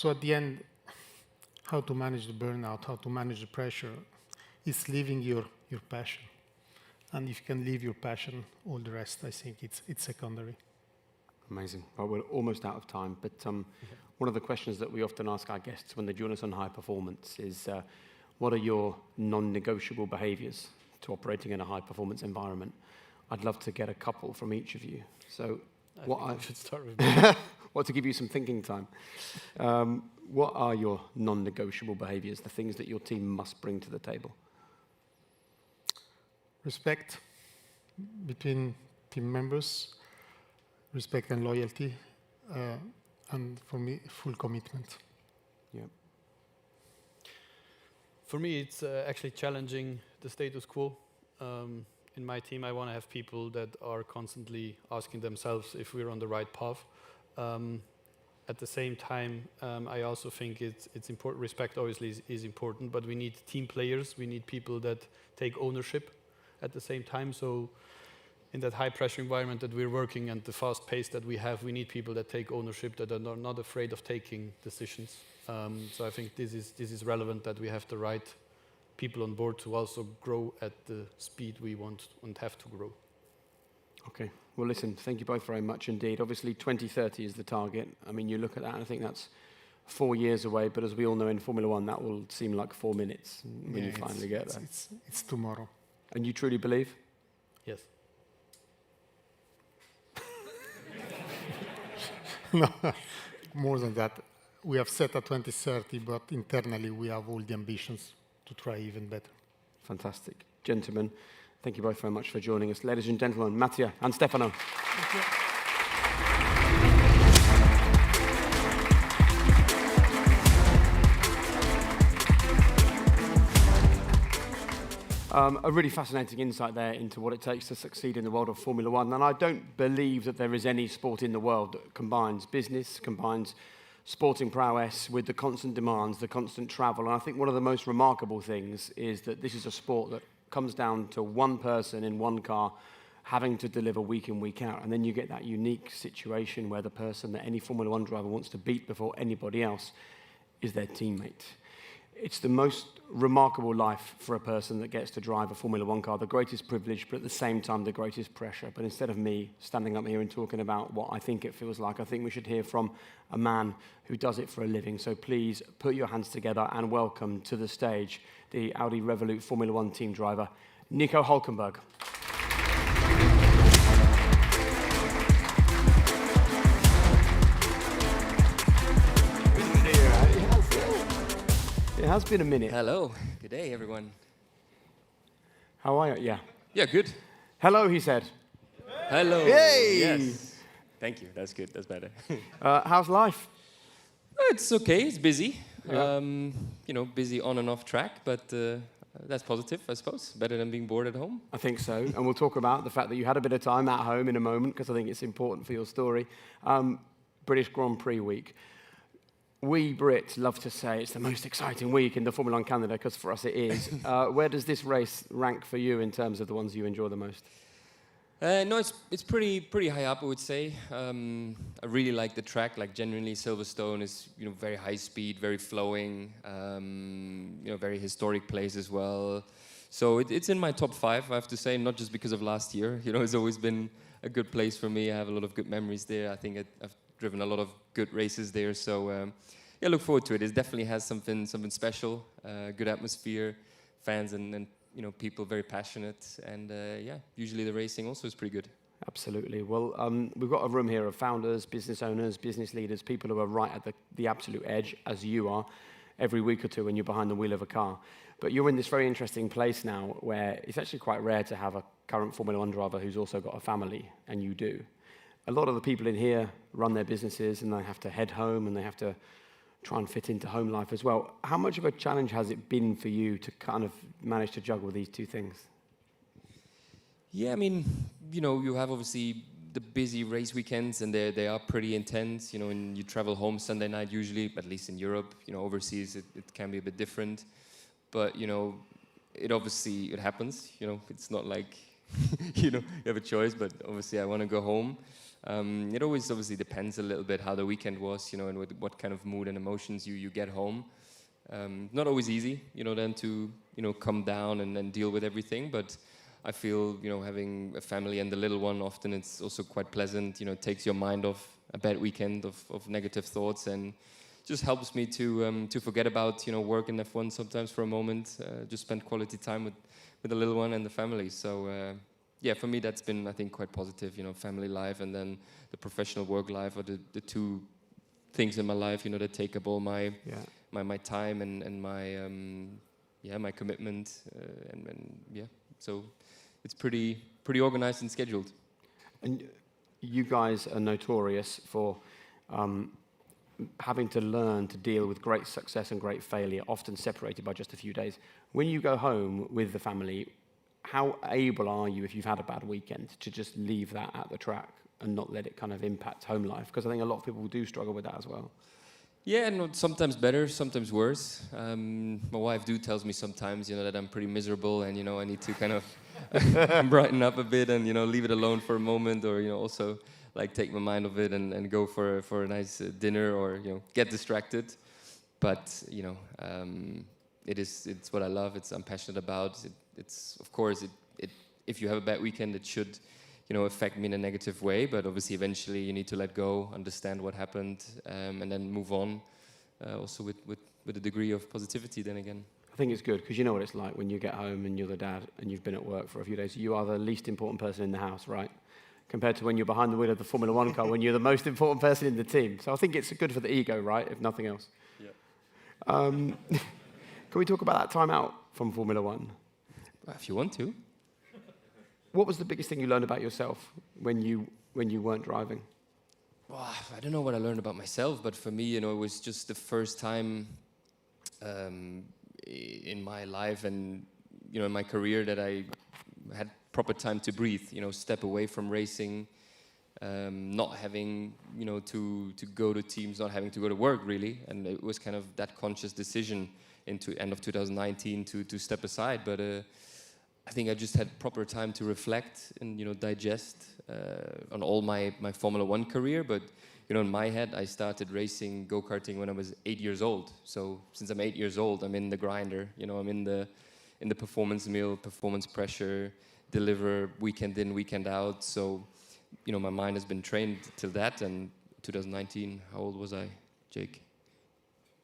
Speaker 5: at the end, how to manage the burnout, how to manage the pressure, is living your passion. And if you can live your passion, all the rest, I think it's secondary.
Speaker 1: Amazing. Well, we're almost out of time, but one of the questions that we often ask our guests when they join us on High Performance is, what are your non-negotiable behaviours to operating in a high-performance environment? I'd love to get a couple from each of you. So, I
Speaker 6: should start with me.
Speaker 1: to give you some thinking time. What are your non-negotiable behaviours, the things that your team must bring to the table?
Speaker 5: Respect between team members, respect and loyalty, and for me, full commitment.
Speaker 1: Yeah.
Speaker 6: For me, it's actually challenging the status quo. In my team, I want to have people that are constantly asking themselves if we're on the right path. At the same time, I also think it's important. Respect obviously is important, but we need team players. We need people that take ownership at the same time. So in that high pressure environment that we're working and the fast pace that we have, we need people that take ownership, that are not afraid of taking decisions. So I think this is relevant, that we have the right people on board to also grow at the speed we want and have to grow.
Speaker 1: Okay. Well, listen, thank you both very much indeed. Obviously, 2030 is the target. I mean, you look at that and I think that's 4 years away, but as we all know in Formula One, that will seem like 4 minutes when you finally get there.
Speaker 5: It's tomorrow.
Speaker 1: And you truly believe?
Speaker 6: Yes.
Speaker 5: No, more than that. We have set a 2030, but internally we have all the ambitions to try even better.
Speaker 1: Fantastic. Gentlemen, thank you both very much for joining us. Ladies and gentlemen, Mattia and Stefano.
Speaker 2: Thank you.
Speaker 1: A really fascinating insight there into what it takes to succeed in the world of Formula One. And I don't believe that there is any sport in the world that combines business, combines sporting prowess with the constant demands, the constant travel. And I think one of the most remarkable things is that this is a sport that comes down to one person in one car having to deliver week in, week out. And then you get that unique situation where the person that any Formula One driver wants to beat before anybody else is their teammate. It's the most remarkable life for a person that gets to drive a Formula One car, the greatest privilege, but at the same time, the greatest pressure. But instead of me standing up here and talking about what I think it feels like, I think we should hear from a man who does it for a living. So please put your hands together and welcome to the stage the Audi Revolut Formula One team driver, Nico Hülkenberg. It has been a minute.
Speaker 7: Hello. Good day, everyone.
Speaker 1: How are you? Yeah.
Speaker 7: Yeah, good.
Speaker 1: Hello, he said.
Speaker 7: Hello.
Speaker 1: Yay!
Speaker 7: Yes. Thank you. That's good. That's better.
Speaker 1: How's life?
Speaker 7: It's okay. It's busy.
Speaker 1: Yeah.
Speaker 7: Busy on and off track, but that's positive, I suppose. Better than being bored at home.
Speaker 1: I think so. And we'll talk about the fact that you had a bit of time at home in a moment, because I think it's important for your story. British Grand Prix week. We Brits love to say it's the most exciting week in the Formula One calendar, because for us it is. Where does this race rank for you in terms of the ones you enjoy the most?
Speaker 7: No, it's pretty high up, I would say. I really like the track. Like, genuinely, Silverstone is very high speed, very flowing. Very historic place as well. So it's in my top 5, I have to say. Not just because of last year. It's always been a good place for me. I have a lot of good memories there. I think I've driven a lot of good races there. So look forward to it. It definitely has something special. Good atmosphere, fans and people very passionate, and usually the racing also is pretty good.
Speaker 1: Absolutely. Well, we've got a room here of founders, business owners, business leaders, people who are right at the absolute edge, as you are, every week or two when you're behind the wheel of a car. But you're in this very interesting place now where it's actually quite rare to have a current Formula One driver who's also got a family, and you do. A lot of the people in here run their businesses and they have to head home and they have to try and fit into home life as well. How much of a challenge has it been for you to kind of manage to juggle these two things?
Speaker 7: Yeah, I mean, you have obviously the busy race weekends, and they are pretty intense. And you travel home Sunday night usually, at least in Europe. Overseas it can be a bit different, but it happens. It's not like you have a choice. But obviously, I want to go home. It always obviously depends a little bit how the weekend was, and with what kind of mood and emotions you get home. Not always easy, then to come down and then deal with everything, but I feel, having a family and the little one, often it's also quite pleasant. It takes your mind off a bad weekend of negative thoughts, and just helps me to forget about work in F1 sometimes for a moment. Just spend quality time with the little one and the family. So yeah, for me that's been, I think, quite positive. Family life and then the professional work life are the two things in my life that take up all my time and my commitment and yeah. So it's pretty organized and scheduled.
Speaker 1: And you guys are notorious for having to learn to deal with great success and great failure, often separated by just a few days. When you go home with the family, how able are you, if you've had a bad weekend, to just leave that at the track and not let it kind of impact home life? Because I think a lot of people do struggle with that as well.
Speaker 7: Yeah, no, sometimes better, sometimes worse. My wife tells me sometimes, that I'm pretty miserable and, I need to kind of brighten up a bit and, leave it alone for a moment, or, also like take my mind off it and go for a nice dinner, or, get distracted. But, it's what I love. I'm passionate about. It's of course, if you have a bad weekend, it should affect me in a negative way, but obviously eventually you need to let go, understand what happened, and then move on, also with a degree of positivity then again.
Speaker 1: I think it's good, because you know what it's like when you get home and you're the dad and you've been at work for a few days. You are the least important person in the house, right? Compared to when you're behind the wheel of the Formula One car, when you're the most important person in the team. So I think it's good for the ego, right, if nothing else.
Speaker 7: Yeah.
Speaker 1: Can we talk about that time out from Formula One?
Speaker 7: Well, if you want to.
Speaker 1: What was the biggest thing you learned about yourself when you weren't driving?
Speaker 7: Well, I don't know what I learned about myself, but for me, it was just the first time in my life and in my career that I had proper time to breathe. Step away from racing, not having to go to teams, not having to go to work really, and it was kind of that conscious decision into end of 2019 to step aside, but. I think I just had proper time to reflect and digest on all my Formula One career. But in my head, I started racing go-karting when I was 8 years old. So since I'm 8 years old, I'm in the grinder. I'm in the performance mill, performance pressure, deliver weekend in, weekend out. So my mind has been trained till that. And 2019, how old was I, Jake?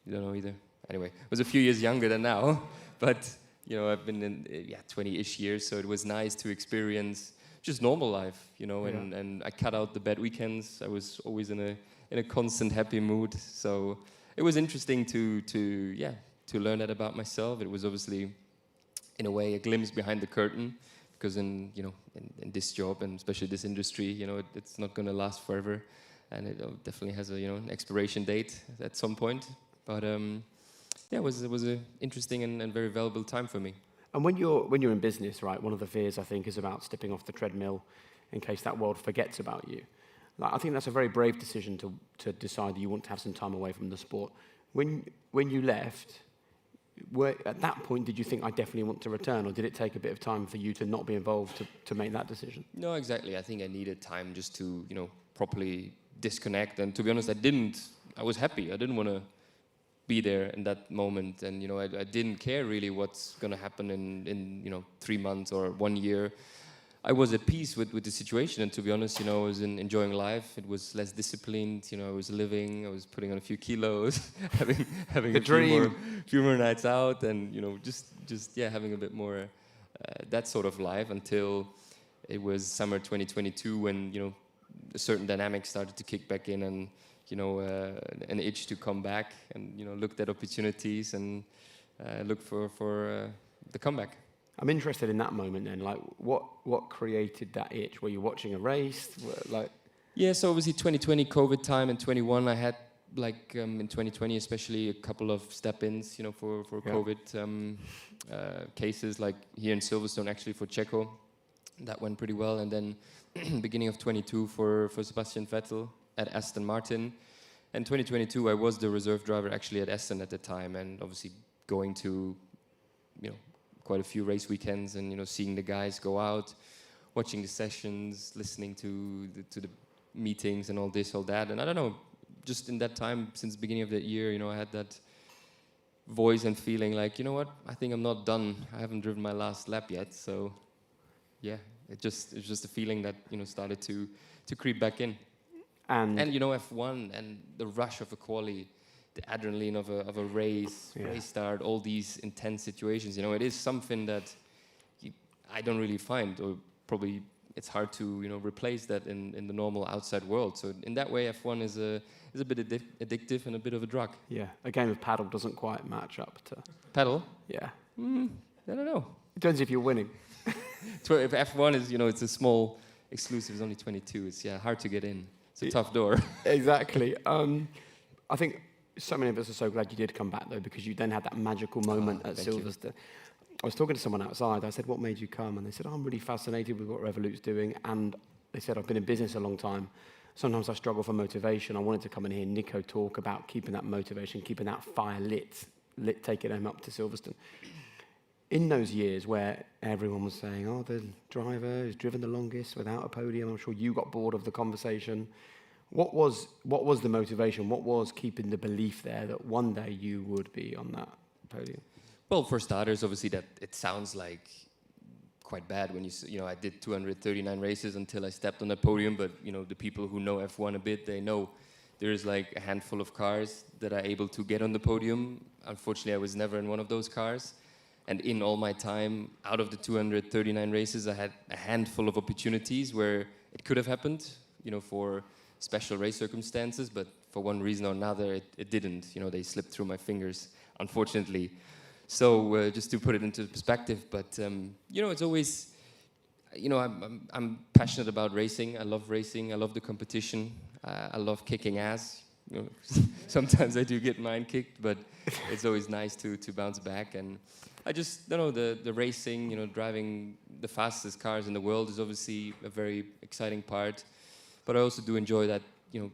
Speaker 7: You don't know either. Anyway, I was a few years younger than now, but. I've been in 20-ish years, so it was nice to experience just normal life, and I cut out the bad weekends. I was always in a constant happy mood, so it was interesting to learn that about myself. It was obviously, in a way, a glimpse behind the curtain, because in this job and especially this industry, it's not going to last forever, and it definitely has an expiration date at some point, but. Yeah, it was an interesting and very valuable time for me.
Speaker 1: And when you're in business, right, one of the fears, I think, is about stepping off the treadmill in case that world forgets about you. Like, I think that's a very brave decision to decide that you want to have some time away from the sport. When you left, at that point, did you think, I definitely want to return, or did it take a bit of time for you to not be involved to make that decision?
Speaker 7: No, exactly. I think I needed time just to, properly disconnect. And to be honest, I was happy. I didn't want to be there in that moment, and I didn't care really what's going to happen in 3 months or 1 year. I was at peace with the situation, and to be honest, I was enjoying life. It was less disciplined. I was living. I was putting on a few kilos, having a few more nights out, and just having a bit more that sort of life until it was summer 2022 when, you know, a certain dynamic started to kick back in, and, you know, an itch to come back, and, you know, looked at opportunities and looked for the comeback.
Speaker 1: I'm interested in that moment then. Like, what created that itch? Were you watching a race?
Speaker 7: Yeah, so obviously 2020 COVID time, and 21 I had, like, in 2020 especially, a couple of step-ins, you know, for COVID cases, like here in Silverstone, actually for Checo. That went pretty well. And then beginning of 22 for Sebastian Vettel at Aston Martin. And 2022, I was the reserve driver actually at Aston at the time, and obviously going to, you know, quite a few race weekends, and, you know, seeing the guys go out, watching the sessions, listening to the meetings and all this, all that. And I don't know, just in that time, since the beginning of that year, you know, I had that voice and feeling like, you know what, I think I'm not done. I haven't driven my last lap yet. So yeah, it's just a feeling that, you know, started to creep back in. And you know, F1 and the rush of a quali, the adrenaline of a race start, all these intense situations, you know, it is something that I don't really find, or probably it's hard to, you know, replace that in the normal outside world. So in that way, F1 is a bit addictive and a bit of a drug.
Speaker 1: Yeah, a game of paddle doesn't quite match up to...
Speaker 7: Paddle?
Speaker 1: Yeah.
Speaker 7: I don't know.
Speaker 1: It depends if you're winning.
Speaker 7: If F1 is, you know, it's a small exclusive, it's only 22. It's hard to get in. It's a tough door.
Speaker 1: Exactly. I think so many of us are so glad you did come back, though, because you then had that magical moment at Silverstone. I was talking to someone outside. I said, "What made you come?" And they said, "I'm really fascinated with what Revolut's doing." And they said, "I've been in business a long time. Sometimes I struggle for motivation. I wanted to come and hear Nico talk about keeping that motivation, keeping that fire lit, taking them up to Silverstone." In those years where everyone was saying, "Oh, the driver who's driven the longest without a podium," I'm sure you got bored of the conversation. What was the motivation? What was keeping the belief there that one day you would be on that podium?
Speaker 7: Well, for starters, obviously that it sounds like quite bad when you know, I did 239 races until I stepped on the podium, but, you know, the people who know F1 a bit, they know there's like a handful of cars that are able to get on the podium. Unfortunately, I was never in one of those cars. And in all my time, out of the 239 races, I had a handful of opportunities where it could have happened, you know, for special race circumstances, but for one reason or another, it didn't. You know, they slipped through my fingers, unfortunately. So just to put it into perspective, but you know, it's always, you know, I'm passionate about racing. I love racing. I love the competition. I love kicking ass. You know, sometimes I do get mine kicked, but it's always nice to bounce back. And I just, you know, the racing, you know, driving the fastest cars in the world is obviously a very exciting part. But I also do enjoy that, you know,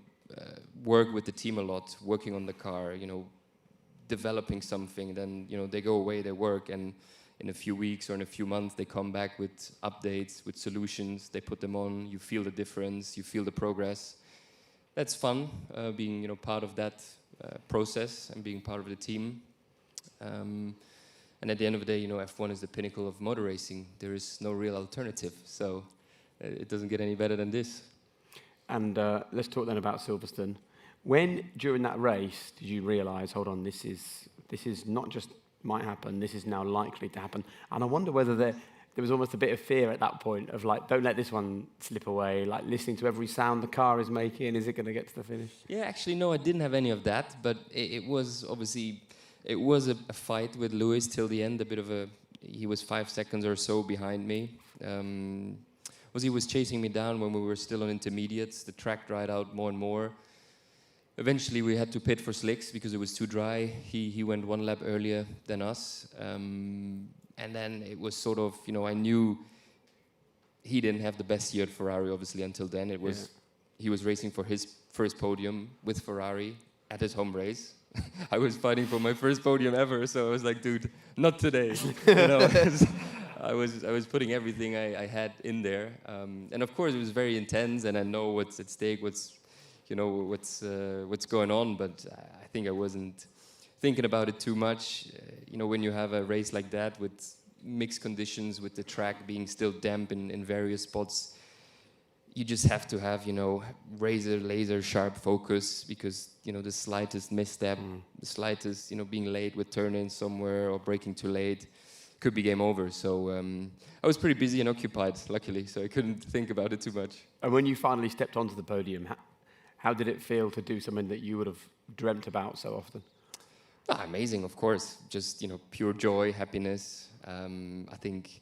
Speaker 7: work with the team a lot, working on the car, you know, developing something. Then, you know, they go away, they work, and in a few weeks or in a few months, they come back with updates, with solutions. They put them on. You feel the difference. You feel the progress. That's fun, being, you know, part of that process and being part of the team. And at the end of the day, you know, F1 is the pinnacle of motor racing. There is no real alternative. So it doesn't get any better than this.
Speaker 1: And let's talk then about Silverstone. When, during that race, did you realise, hold on, this is not just might happen, this is now likely to happen? And I wonder whether there was almost a bit of fear at that point of like, don't let this one slip away, like listening to every sound the car is making, is it going to get to the finish?
Speaker 7: Yeah, actually, no, I didn't have any of that, but it was obviously, it was a fight with Lewis till the end, he was 5 seconds or so behind me. He was chasing me down when we were still on intermediates. The track dried out more and more. Eventually, we had to pit for slicks because it was too dry. He went one lap earlier than us. And then it was sort of, you know, I knew he didn't have the best year at Ferrari, obviously, until then. It was he was racing for his first podium with Ferrari at his home race. I was fighting for my first podium ever, so I was like, dude, not today. You know, I was putting everything I had in there, and of course it was very intense, and I know what's at stake, what's going on, but I think I wasn't thinking about it too much. You know, when you have a race like that with mixed conditions, with the track being still damp in various spots, you just have to have, you know, laser sharp focus, because, you know, the slightest misstep, the slightest, you know, being late with turn-in somewhere or braking too late, could be game over. So I was pretty busy and occupied, luckily, so I couldn't think about it too much.
Speaker 1: And when you finally stepped onto the podium, how did it feel to do something that you would have dreamt about so often?
Speaker 7: Amazing, of course. Just, pure joy, happiness. I think,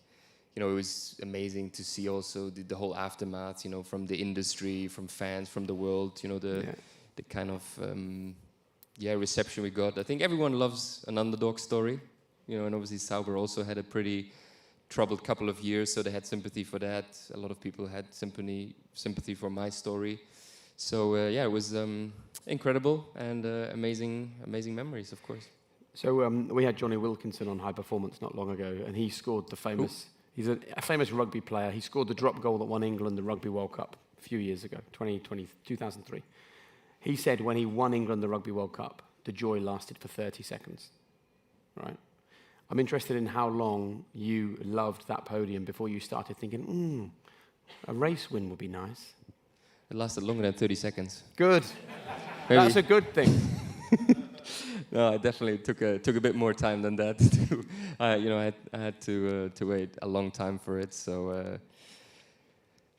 Speaker 7: it was amazing to see also the whole aftermath, from the industry, from fans, from the world, the kind of, reception we got. I think everyone loves an underdog story, and obviously Sauber also had a pretty troubled couple of years, so they had sympathy for that. A lot of people had sympathy for my story. So, it was incredible and amazing memories, of course.
Speaker 1: So we had Johnny Wilkinson on High Performance not long ago, and he scored the famous... He's a famous rugby player. He scored the drop goal that won England the Rugby World Cup a few years ago, 2003. He said when he won England the Rugby World Cup, the joy lasted for 30 seconds, right? I'm interested in how long you loved that podium before you started thinking, a race win would be nice.
Speaker 7: It lasted longer than 30 seconds.
Speaker 1: Good.
Speaker 7: Maybe.
Speaker 1: That's a good thing.
Speaker 7: No, I definitely took a bit more time than that. I had to wait a long time for it. So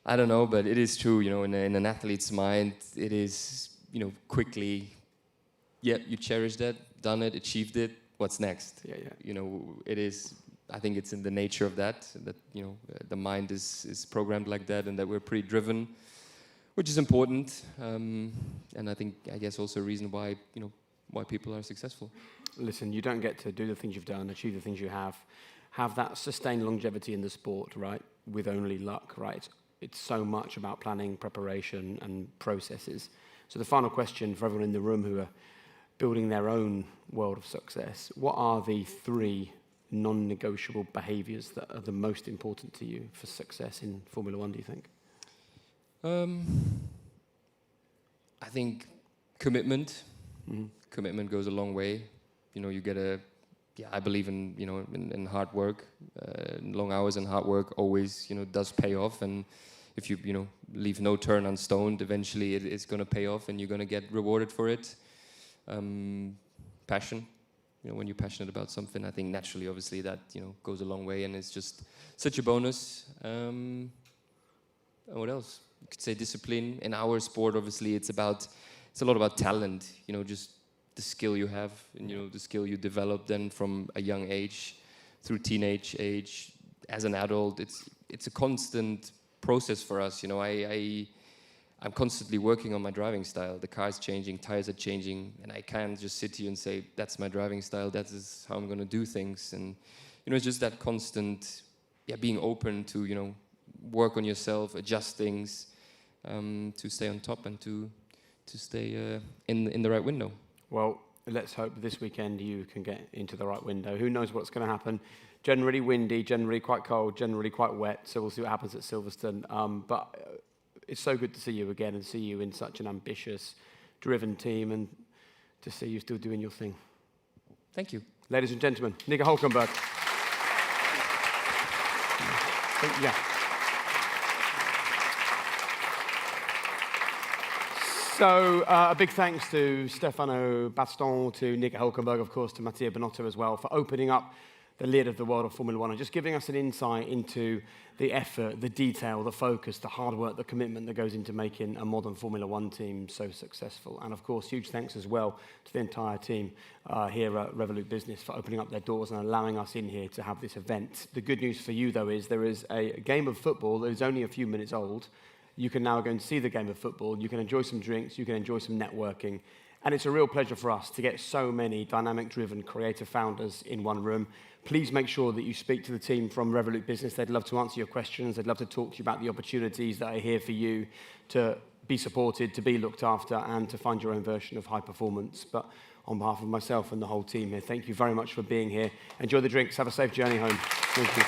Speaker 7: I don't know, but it is true. In an athlete's mind, it is quickly. Yeah, you cherish that, done it, achieved it. What's next? Yeah. It is. I think it's in the nature of that the mind is programmed like that, and that we're pretty driven, which is important. And I guess also a reason why why people are successful.
Speaker 1: Listen, you don't get to do the things you've done, achieve the things you have that sustained longevity in the sport, right, with only luck, right? It's so much about planning, preparation, and processes. So the final question for everyone in the room who are building their own world of success, what are the 3 non-negotiable behaviours that are the most important to you for success in Formula One, do you think?
Speaker 7: I think commitment.
Speaker 1: Mm-hmm.
Speaker 7: Commitment goes a long way. You get I believe in, in hard work. Long hours and hard work always, does pay off. And if you, leave no turn unstoned, eventually it's going to pay off and you're going to get rewarded for it. Passion. When you're passionate about something, I think naturally, obviously, that, goes a long way and it's just such a bonus. And what else? You could say discipline. In our sport, obviously, it's a lot about talent, just the skill you have, and the skill you develop then from a young age through teenage age, as an adult. It's a constant process for us. I'm constantly working on my driving style. The car's changing, tires are changing, and I can't just sit here and say, that's my driving style, that is how I'm going to do things. And, it's just that constant, being open to, work on yourself, adjust things, to stay on top and to stay in the right window.
Speaker 1: Well, let's hope this weekend you can get into the right window. Who knows what's going to happen? Generally windy, generally quite cold, generally quite wet, so we'll see what happens at Silverstone. But it's so good to see you again and see you in such an ambitious, driven team and to see you still doing your thing.
Speaker 7: Thank you.
Speaker 1: Ladies and gentlemen, Nico Hülkenberg. Yeah. So a big thanks to Stefano, Battiston, to Nico Hülkenberg, of course, to Mattia, Binotto as well, for opening up the lid of the world of Formula One and just giving us an insight into the effort, the detail, the focus, the hard work, the commitment that goes into making a modern Formula One team so successful. And of course, huge thanks as well to the entire team here at Revolut Business for opening up their doors and allowing us in here to have this event. The good news for you, though, is there is a game of football that is only a few minutes old. You can now go and see the game of football. You can enjoy some drinks. You can enjoy some networking. And it's a real pleasure for us to get so many dynamic-driven, creative founders in one room. Please make sure that you speak to the team from Revolut Business. They'd love to answer your questions. They'd love to talk to you about the opportunities that are here for you to be supported, to be looked after, and to find your own version of high performance. But on behalf of myself and the whole team here, thank you very much for being here. Enjoy the drinks. Have a safe journey home. Thank you.